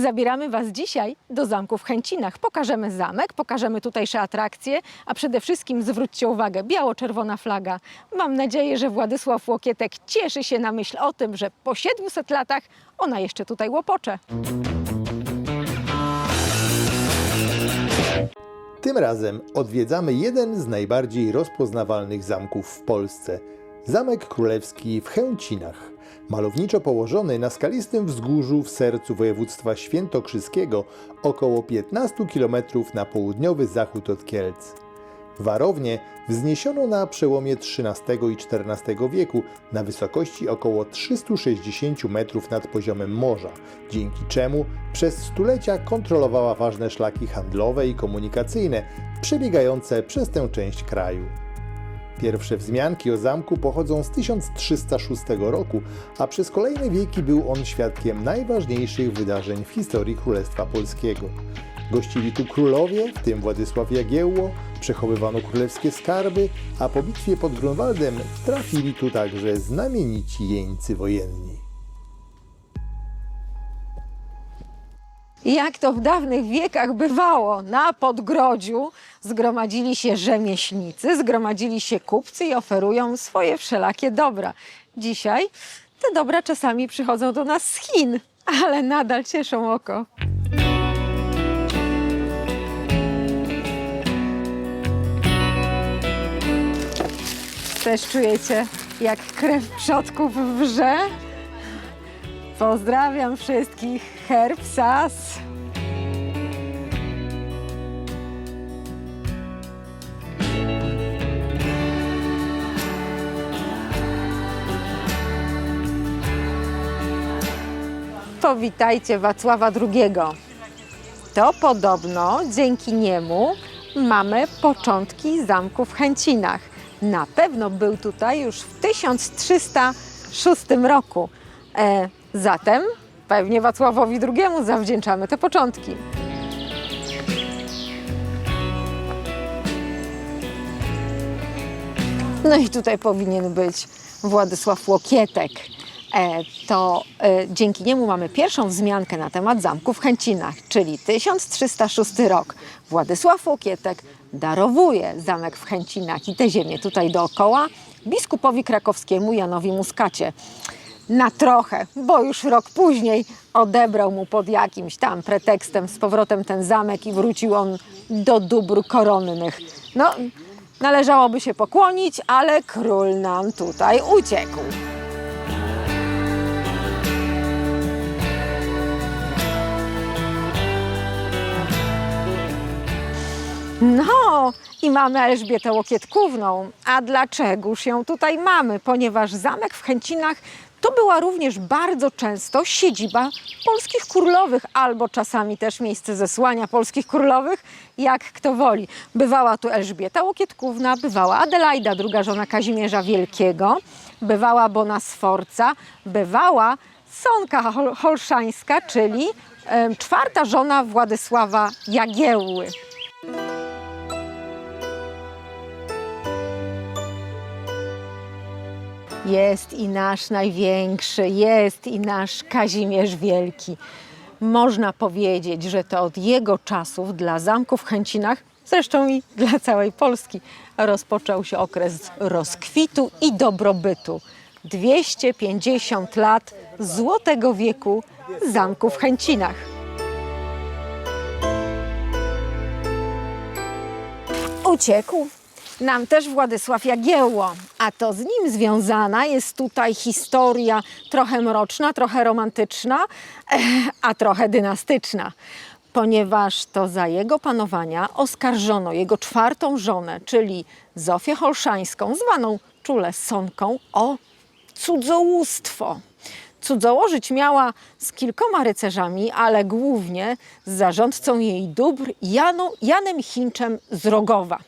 Zabieramy Was dzisiaj do zamku w Chęcinach. Pokażemy zamek, pokażemy tutejsze atrakcje, a przede wszystkim zwróćcie uwagę, biało-czerwona flaga. Mam nadzieję, że Władysław Łokietek cieszy się na myśl o tym, że po 700 latach ona jeszcze tutaj łopocze. Tym razem odwiedzamy jeden z najbardziej rozpoznawalnych zamków w Polsce. Zamek Królewski w Chęcinach. Malowniczo położony na skalistym wzgórzu w sercu województwa świętokrzyskiego, około 15 km na południowy zachód od Kielc. Warownię wzniesiono na przełomie XIII i XIV wieku na wysokości około 360 metrów nad poziomem morza, dzięki czemu przez stulecia kontrolowała ważne szlaki handlowe i komunikacyjne przebiegające przez tę część kraju. Pierwsze wzmianki o zamku pochodzą z 1306 roku, a przez kolejne wieki był on świadkiem najważniejszych wydarzeń w historii Królestwa Polskiego. Gościli tu królowie, w tym Władysław Jagiełło, przechowywano królewskie skarby, a po bitwie pod Grunwaldem trafili tu także znamienici jeńcy wojenni. Jak to w dawnych wiekach bywało, na Podgrodziu zgromadzili się rzemieślnicy, zgromadzili się kupcy i oferują swoje wszelakie dobra. Dzisiaj te dobra czasami przychodzą do nas z Chin, ale nadal cieszą oko. Też czujecie, jak krew przodków wrze? Pozdrawiam wszystkich, herb sas. Powitajcie Wacława II. To podobno dzięki niemu mamy początki zamku w Chęcinach. Na pewno był tutaj już w 1306 roku. Zatem pewnie Wacławowi II zawdzięczamy te początki. No i tutaj powinien być Władysław Łokietek. Dzięki niemu mamy pierwszą wzmiankę na temat zamku w Chęcinach, czyli 1306 rok. Władysław Łokietek darowuje zamek w Chęcinach i te ziemię tutaj dookoła biskupowi krakowskiemu Janowi Muskacie. Na trochę, bo już rok później odebrał mu pod jakimś tam pretekstem z powrotem ten zamek i wrócił on do dóbr koronnych. No, należałoby się pokłonić, ale król nam tutaj uciekł. No i mamy Elżbietę Łokietkówną. A dlaczegoż ją tutaj mamy? Ponieważ zamek w Chęcinach to była również bardzo często siedziba polskich królowych, albo czasami też miejsce zesłania polskich królowych, jak kto woli. Bywała tu Elżbieta Łokietkówna, bywała Adelaida, druga żona Kazimierza Wielkiego, bywała Bona Sforca, bywała Sonka Holszańska, czyli czwarta żona Władysława Jagiełły. Jest i nasz największy, jest i nasz Kazimierz Wielki. Można powiedzieć, że to od jego czasów dla zamku w Chęcinach, zresztą i dla całej Polski, rozpoczął się okres rozkwitu i dobrobytu. 250 lat złotego wieku zamku w Chęcinach. Uciekł nam też Władysław Jagiełło, a to z nim związana jest tutaj historia trochę mroczna, trochę romantyczna, a trochę dynastyczna. Ponieważ to za jego panowania oskarżono jego czwartą żonę, czyli Zofię Holszańską, zwaną czule Sonką, o cudzołóstwo. Cudzołożyć miała z kilkoma rycerzami, ale głównie z zarządcą jej dóbr Janem Hinczem z Rogowa.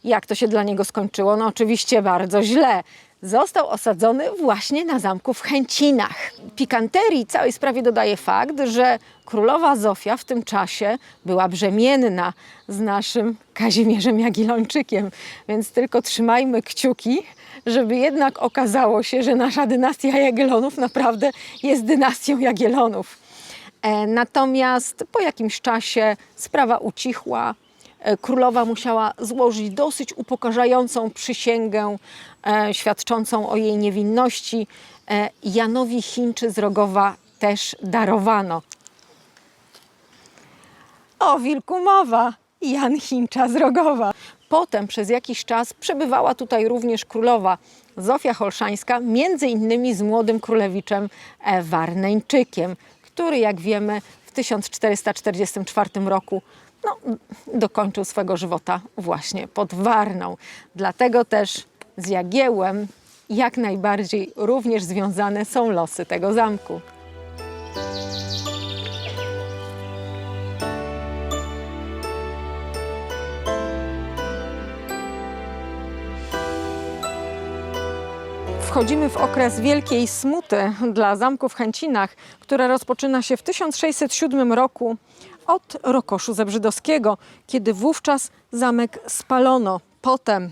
Jak to się dla niego skończyło? No oczywiście bardzo źle. Został osadzony właśnie na zamku w Chęcinach. Pikanterii całej sprawie dodaje fakt, że królowa Zofia w tym czasie była brzemienna z naszym Kazimierzem Jagiellończykiem, więc tylko trzymajmy kciuki, żeby jednak okazało się, że nasza dynastia Jagiellonów naprawdę jest dynastią Jagiellonów. Natomiast po jakimś czasie sprawa ucichła. Królowa musiała złożyć dosyć upokarzającą przysięgę świadczącą o jej niewinności. Janowi Chińczy z Rogowa też darowano. O wilku mowa, Jan Chińcza z Rogowa. Potem przez jakiś czas przebywała tutaj również królowa Zofia Olszańska, między innymi z młodym królewiczem Warneńczykiem, który, jak wiemy, w 1444 roku dokończył swego żywota właśnie pod Warną. Dlatego też z Jagiełem jak najbardziej również związane są losy tego zamku. Wchodzimy w okres wielkiej smuty dla zamku w Chęcinach, która rozpoczyna się w 1607 roku od Rokoszu Zebrzydowskiego, kiedy wówczas zamek spalono. Potem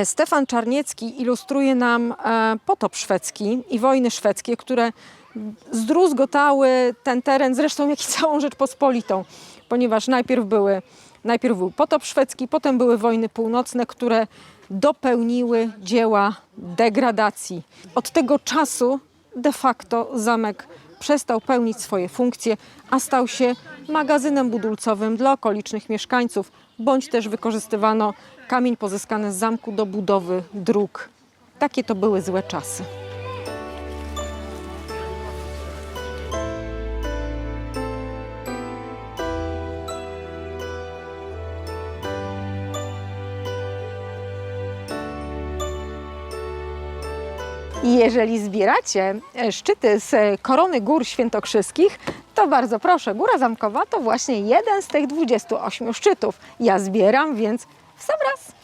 Stefan Czarniecki ilustruje nam potop szwedzki i wojny szwedzkie, które zdruzgotały ten teren, zresztą jak i całą Rzeczpospolitą, ponieważ najpierw był potop szwedzki, potem były wojny północne, które dopełniły dzieła degradacji. Od tego czasu de facto zamek przestał pełnić swoje funkcje, a stał się magazynem budulcowym dla okolicznych mieszkańców, bądź też wykorzystywano kamień pozyskany z zamku do budowy dróg. Takie to były złe czasy. Jeżeli zbieracie szczyty z korony gór świętokrzyskich, to bardzo proszę, Góra Zamkowa to właśnie jeden z tych 28 szczytów. Ja zbieram, więc w sam raz.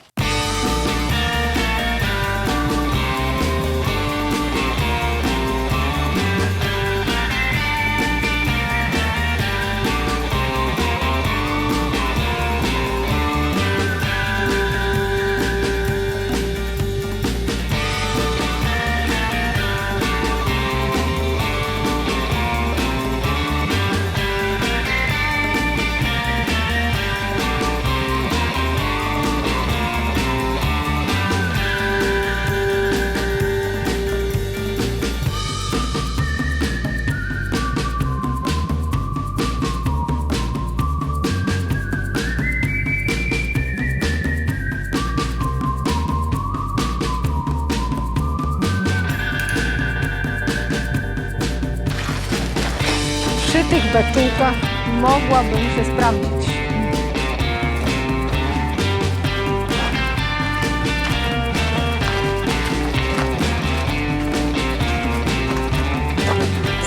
Przy tych beczułkach mogłabym się sprawdzić.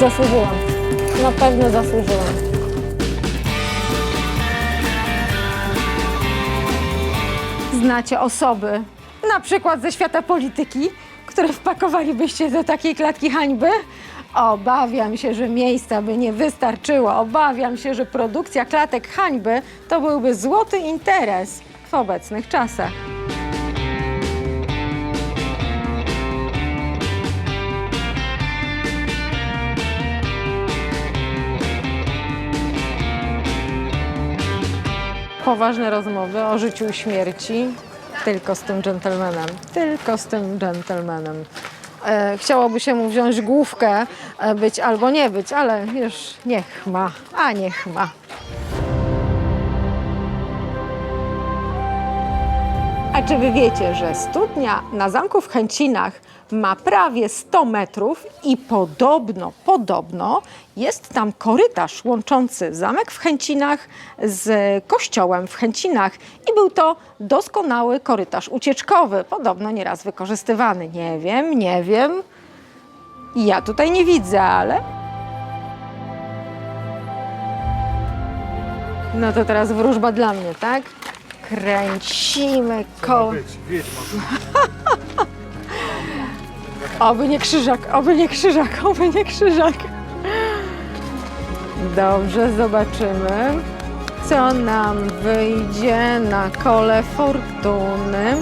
Zasłużyłam. Na pewno zasłużyłam. Znacie osoby, na przykład ze świata polityki, które wpakowalibyście do takiej klatki hańby? Obawiam się, że miejsca by nie wystarczyło. Obawiam się, że produkcja klatek hańby to byłby złoty interes w obecnych czasach. Poważne rozmowy o życiu i śmierci tylko z tym dżentelmenem. Tylko z tym dżentelmenem. Chciałoby się mu wziąć główkę, być albo nie być, ale już niech ma, a niech ma. A czy wy wiecie, że studnia na zamku w Chęcinach ma prawie 100 metrów i podobno jest tam korytarz łączący zamek w Chęcinach z kościołem w Chęcinach i był to doskonały korytarz ucieczkowy, podobno nieraz wykorzystywany. Nie wiem. Ja tutaj nie widzę, ale... No to teraz wróżba dla mnie, tak? Kręcimy koło. Oby nie krzyżak, oby nie krzyżak, oby nie krzyżak. Dobrze, zobaczymy, co nam wyjdzie na kole fortuny.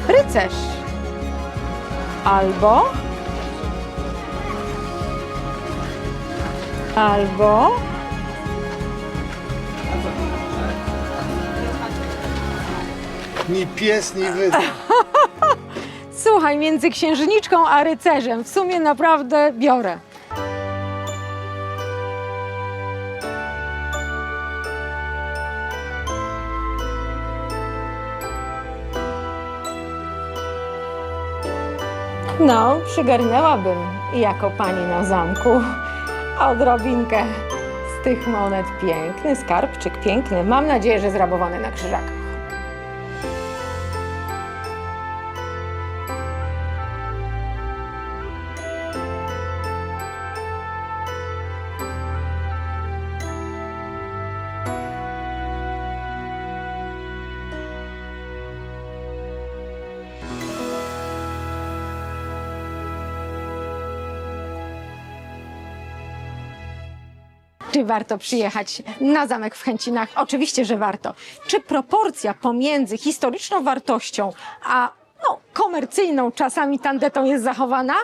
Rycerz. Albo Albo Ni pies, ni wydra. słuchaj, między księżniczką a rycerzem w sumie naprawdę biorę. No, przygarnęłabym jako pani na zamku odrobinkę z tych monet. Piękny skarbczyk, piękny. Mam nadzieję, że zrabowany na krzyżakach. Czy warto przyjechać na zamek w Chęcinach? Oczywiście, że warto. Czy proporcja pomiędzy historyczną wartością a komercyjną czasami tandetą jest zachowana?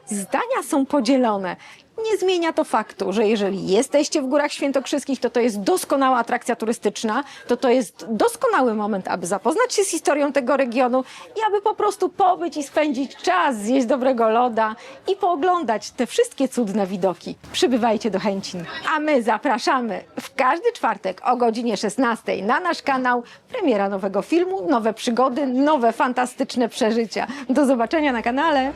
Zdania są podzielone. Nie zmienia to faktu, że jeżeli jesteście w Górach Świętokrzyskich, to jest doskonała atrakcja turystyczna, to jest doskonały moment, aby zapoznać się z historią tego regionu i aby po prostu pobyć i spędzić czas, zjeść dobrego loda i pooglądać te wszystkie cudne widoki. Przybywajcie do Chęcin. A my zapraszamy w każdy czwartek o godzinie 16 na nasz kanał. Premiera nowego filmu, nowe przygody, nowe fantastyczne przeżycia. Do zobaczenia na kanale.